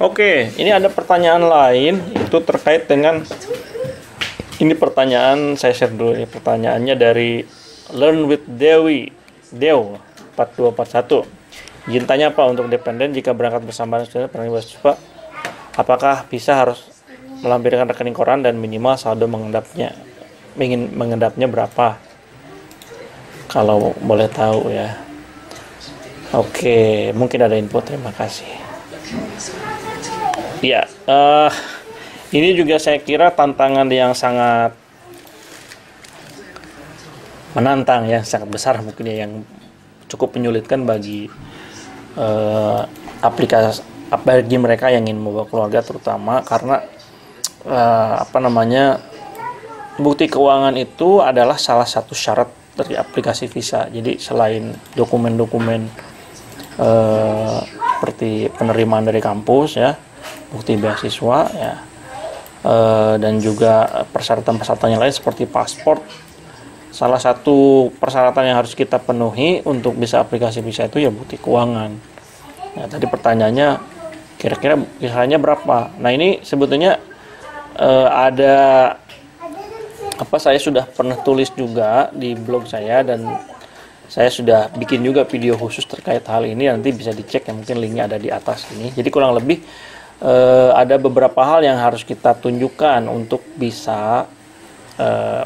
Oke, ini ada pertanyaan lain itu terkait dengan ini pertanyaan saya share dulu ya. Pertanyaannya dari Learn with Dewi Dew 4241. Izin tanya Pak, untuk dependen jika berangkat bersama student penerima beasiswa, apakah bisa harus melampirkan rekening koran dan minimal saldo mengendapnya berapa? Kalau boleh tahu ya. Oke, mungkin ada info. Terima kasih. Ya, ini juga saya kira tantangan yang sangat menantang ya, sangat besar mungkin ya, yang cukup menyulitkan bagi bagi mereka yang ingin membawa keluarga, terutama karena bukti keuangan itu adalah salah satu syarat dari aplikasi visa. Jadi selain dokumen-dokumen seperti penerimaan dari kampus ya, bukti beasiswa ya, dan juga persyaratan-persyaratan yang lain seperti paspor. Salah satu persyaratan yang harus kita penuhi untuk bisa aplikasi visa itu ya bukti keuangan. Nah, tadi pertanyaannya kira-kira kisahnya berapa? Nah, ini sebetulnya saya sudah pernah tulis juga di blog saya, dan saya sudah bikin juga video khusus terkait hal ini. Nanti bisa dicek ya, mungkin linknya ada di atas ini. Jadi kurang lebih ada beberapa hal yang harus kita tunjukkan untuk bisa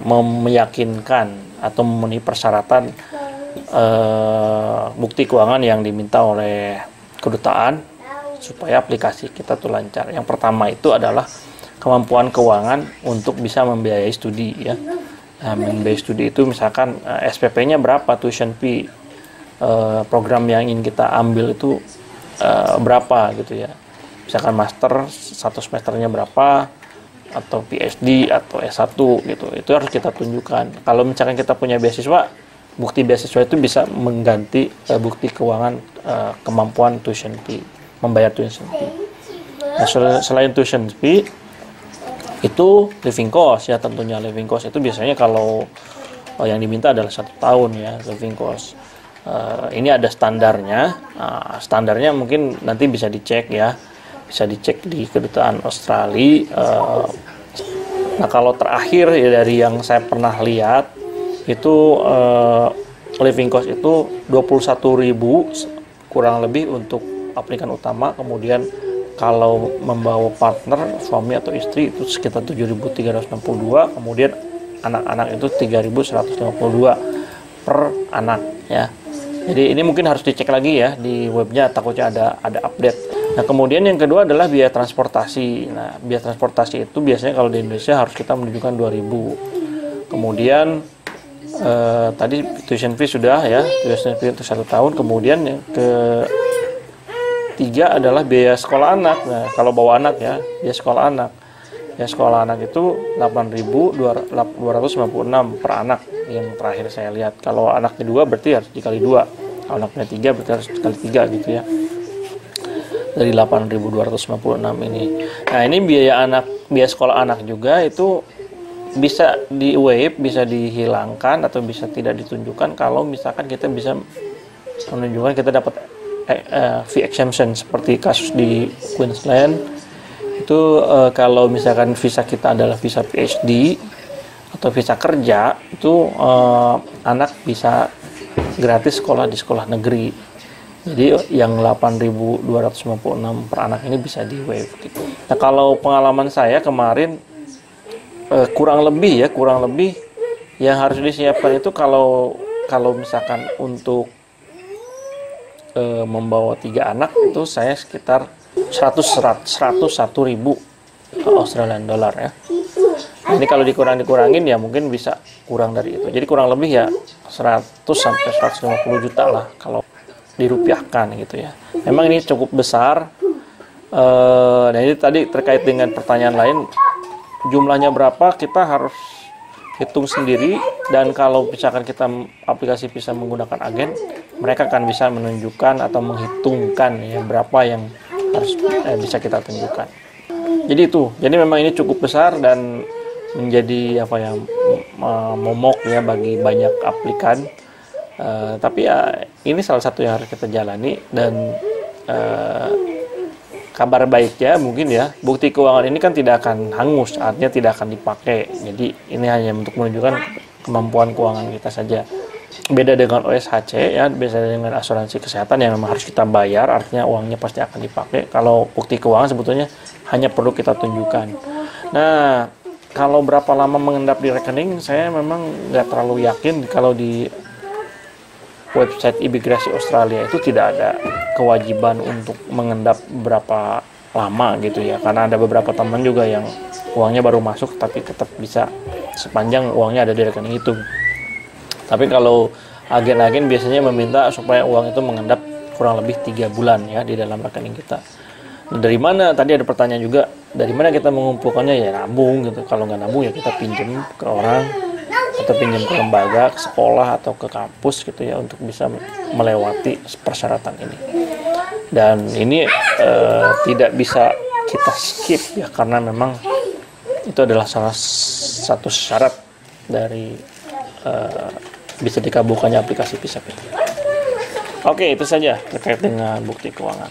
meyakinkan atau memenuhi persyaratan bukti keuangan yang diminta oleh kedutaan supaya aplikasi kita tuh lancar. Yang pertama itu adalah kemampuan keuangan untuk bisa membiayai studi ya. Nah, membiayai studi itu misalkan SPP-nya berapa, tuition fee program yang ingin kita ambil itu berapa gitu ya. Misalkan master satu semesternya berapa, atau PhD atau S1 gitu. Itu harus kita tunjukkan. Kalau misalkan kita punya beasiswa, bukti beasiswa itu bisa mengganti bukti keuangan kemampuan tuition fee, membayar tuition fee. Nah, selain tuition fee itu living cost ya, tentunya living cost itu biasanya kalau yang diminta adalah 1 tahun ya living cost. Ini ada standarnya. Standarnya mungkin nanti bisa dicek ya, bisa dicek di kedutaan Australia. Nah, kalau terakhir ya, dari yang saya pernah lihat itu living cost itu 21.000 kurang lebih untuk aplikan utama. Kemudian kalau membawa partner, suami atau istri itu sekitar 7.362. Kemudian anak-anak itu 3.152 per anak ya. Jadi ini mungkin harus dicek lagi ya di webnya, takutnya ada update. Nah, kemudian yang kedua adalah biaya transportasi. Nah, biaya transportasi itu biasanya kalau di Indonesia harus kita menunjukkan 2.000. Kemudian tadi tuition fee sudah ya, tuition fee untuk 1 tahun. Kemudian yang ketiga adalah biaya sekolah anak. Nah, kalau bawa anak ya, biaya sekolah anak. Biaya sekolah anak itu 8.296 per anak yang terakhir saya lihat. Kalau anaknya 2 berarti harus dikali 2. Kalau anaknya 3 berarti harus dikali 3 gitu ya. Dari 8.296 ini. Nah, ini biaya sekolah anak juga itu bisa di waive, bisa dihilangkan atau bisa tidak ditunjukkan kalau misalkan kita bisa menunjukkan kita dapat fee exemption seperti kasus di Queensland. Itu kalau misalkan visa kita adalah visa PhD atau visa kerja, itu anak bisa gratis sekolah di sekolah negeri. Jadi yang 8.296 per anak ini bisa di waive gitu. Nah, kalau pengalaman saya kemarin kurang lebih yang harus disiapkan itu kalau misalkan untuk membawa 3 anak itu saya sekitar 101.000 Australian dollar ya. Ini kalau dikurangin ya mungkin bisa kurang dari itu. Jadi kurang lebih ya 100 sampai 150 juta lah kalau dirupiahkan gitu ya. Memang ini cukup besar. Nah, ini tadi terkait dengan pertanyaan lain, jumlahnya berapa kita harus hitung sendiri, dan kalau misalkan kita aplikasi bisa menggunakan agen, mereka akan bisa menunjukkan atau menghitungkan ya berapa yang harus bisa kita tunjukkan. Jadi itu. Jadi memang ini cukup besar dan menjadi momok ya bagi banyak aplikan. Tapi ya ini salah satu yang harus kita jalani, dan kabar baiknya mungkin ya, bukti keuangan ini kan tidak akan hangus, artinya tidak akan dipakai. Jadi ini hanya untuk menunjukkan kemampuan keuangan kita saja. Beda dengan OSHC ya, beda dengan asuransi kesehatan yang memang harus kita bayar, artinya uangnya pasti akan dipakai. Kalau bukti keuangan sebetulnya hanya perlu kita tunjukkan. Nah, kalau berapa lama mengendap di rekening, saya memang nggak terlalu yakin. Kalau di website imigrasi Australia itu tidak ada kewajiban untuk mengendap berapa lama gitu ya, karena ada beberapa teman juga yang uangnya baru masuk tapi tetap bisa sepanjang uangnya ada di rekening itu. Tapi kalau agen-agen biasanya meminta supaya uang itu mengendap kurang lebih 3 bulan ya di dalam rekening kita. Nah, dari mana? Tadi ada pertanyaan juga, dari mana kita mengumpulkannya? Ya nabung gitu. Kalau nggak nabung ya kita pinjam ke orang, atau pinjam ke lembaga, ke sekolah, atau ke kampus gitu ya, untuk bisa melewati persyaratan ini. Dan ini tidak bisa kita skip ya, karena memang itu adalah salah satu syarat dari bisa dikabulkannya aplikasi Visa. Oke, itu saja terkait dengan bukti keuangan.